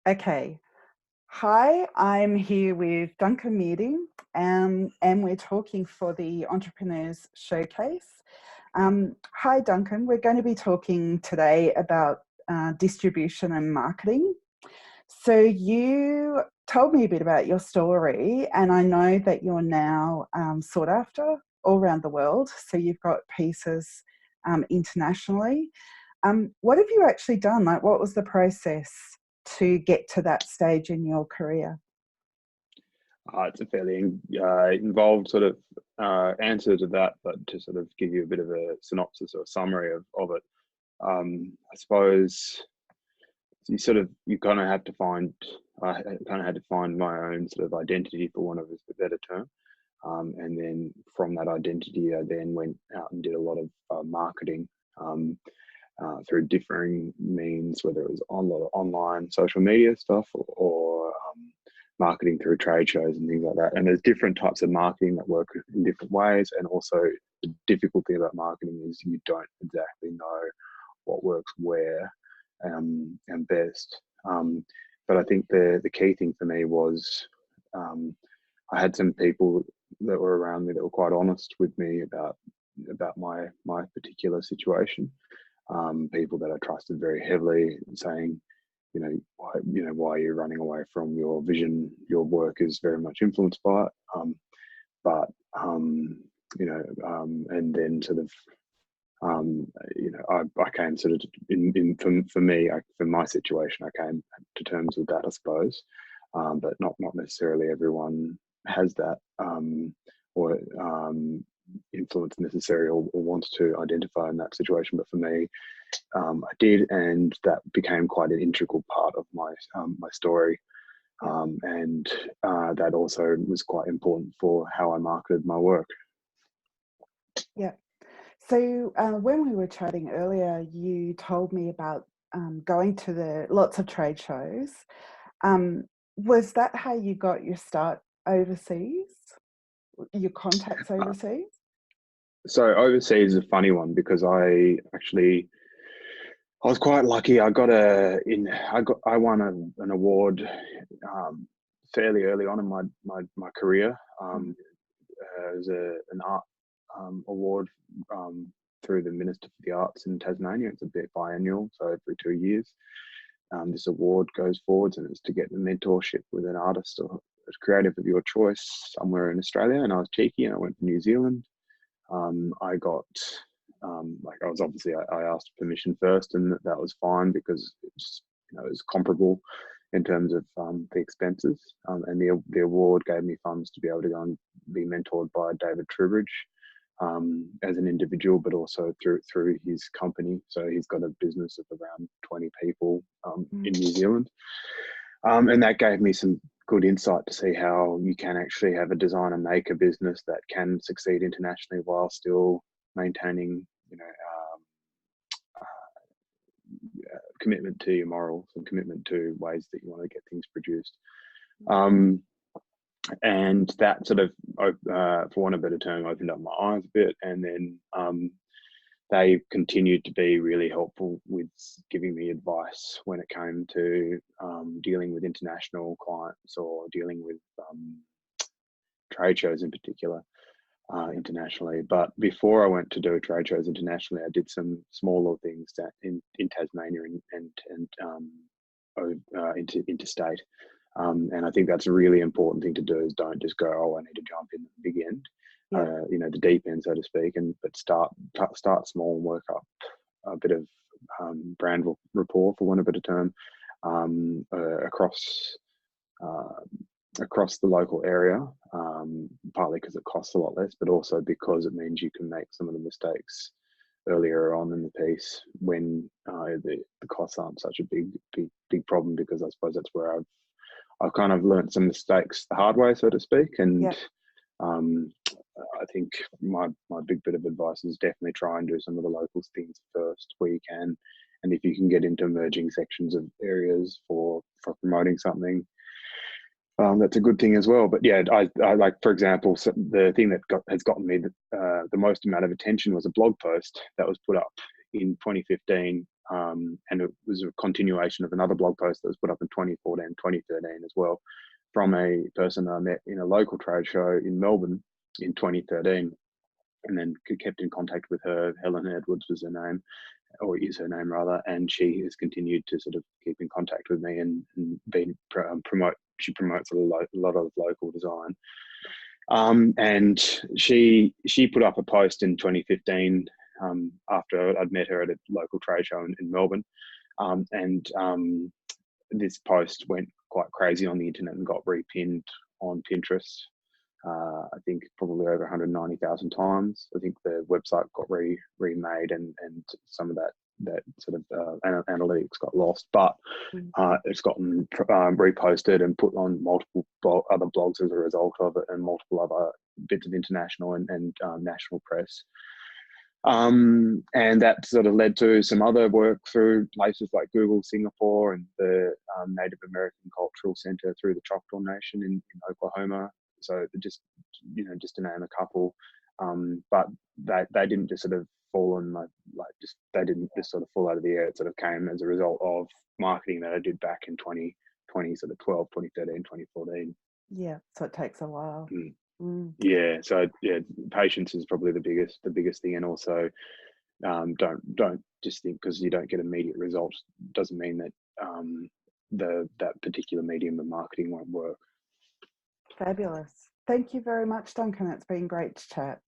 Okay. Hi, I'm here with Duncan Meerding, and we're talking for the Entrepreneurs Showcase. Hi, Duncan. We're going to be talking today about distribution and marketing. So you told me a bit about your story, and I know that you're now sought after all around the world. So you've got pieces internationally. What have you actually done? Like, what was the process to get to that stage in your career? It's a fairly involved sort of answer to that, but to sort of give you a bit of a synopsis or summary of it, I suppose you kind of have to find. I kind of had to find my own sort of identity, for want of a better term, and then from that identity, I then went out and did a lot of marketing. Through differing means, whether it was on a lot of online social media stuff or marketing through trade shows and things like that. And there's different types of marketing that work in different ways. And also the difficulty about marketing is you don't exactly know what works where and best. But I think the key thing for me was I had some people that were around me that were quite honest with me about my particular situation. People that I trusted very heavily, saying, why are you running away from your vision? Your work is very much influenced by it. And then sort of, I came sort of for me, for my situation, I came to terms with that, I suppose. But not necessarily everyone has that or influence necessary or wants to identify in that situation. But for me, I did, and that became quite an integral part of my story. And that also was quite important for how I marketed my work. Yeah. So when we were chatting earlier, you told me about going to the lots of trade shows. Was that how you got your start overseas? Your contacts overseas? So overseas is a funny one because I was quite lucky. I won an award fairly early on in my career. It was an art award through the Minister for the Arts in Tasmania. It's a bit biannual, so every 2 years. This award goes forwards, and it's to get the mentorship with an artist or a creative of your choice somewhere in Australia. And I was cheeky and I went to New Zealand. I got I asked permission first, and that was fine because it was comparable in terms of the expenses. And the award gave me funds to be able to go and be mentored by David Trubridge as an individual, but also through his company. So he's got a business of around 20 people in New Zealand. And that gave me some good insight to see how you can actually have a designer maker business that can succeed internationally while still maintaining, commitment to your morals and commitment to ways that you want to get things produced. And that sort of, for want of a better term, opened up my eyes a bit. And then they continued to be really helpful with giving me advice when it came to dealing with international clients or dealing with trade shows in particular internationally. But before I went to do trade shows internationally, I did some smaller things in Tasmania and interstate. And I think that's a really important thing to do, is don't just go, oh, I need to jump in at the big end. The deep end, so to speak, but start small and work up a bit of brand rapport, for want of a better term, across the local area, partly because it costs a lot less, but also because it means you can make some of the mistakes earlier on in the piece when the costs aren't such a big problem, because I suppose that's where I've kind of learned some mistakes the hard way, so to speak. And I think my big bit of advice is definitely try and do some of the local things first where you can. And if you can get into emerging sections of areas for promoting something, that's a good thing as well. But yeah, I like, for example, the thing that has gotten me the most amount of attention was a blog post that was put up in 2015 and it was a continuation of another blog post that was put up in 2014, 2013 as well, from a person I met in a local trade show in Melbourne in 2013, and then kept in contact with her. Helen Edwards was her name, or is her name rather, and she has continued to sort of keep in contact with me and been she promotes a lot of local design. And she put up a post in 2015 after I'd met her at a local trade show in Melbourne, and this post went quite crazy on the internet and got repinned on Pinterest. I think probably over 190,000 times. I think the website got remade, and some of that sort of analytics got lost, but it's gotten reposted and put on multiple other blogs as a result of it, and multiple other bits of international and national press. And that sort of led to some other work through places like Google Singapore and the Native American Cultural Center through the Choctaw Nation in Oklahoma. So just to name a couple, but they didn't just sort of fall on they didn't just sort of fall out of the air. It sort of came as a result of marketing that I did back in 2020, sort of 2013, 2014. Yeah, so it takes a while. Yeah, so yeah, patience is probably the biggest thing, and also don't just think because you don't get immediate results doesn't mean that that particular medium of marketing won't work. Fabulous. Thank you very much, Duncan. It's been great to chat.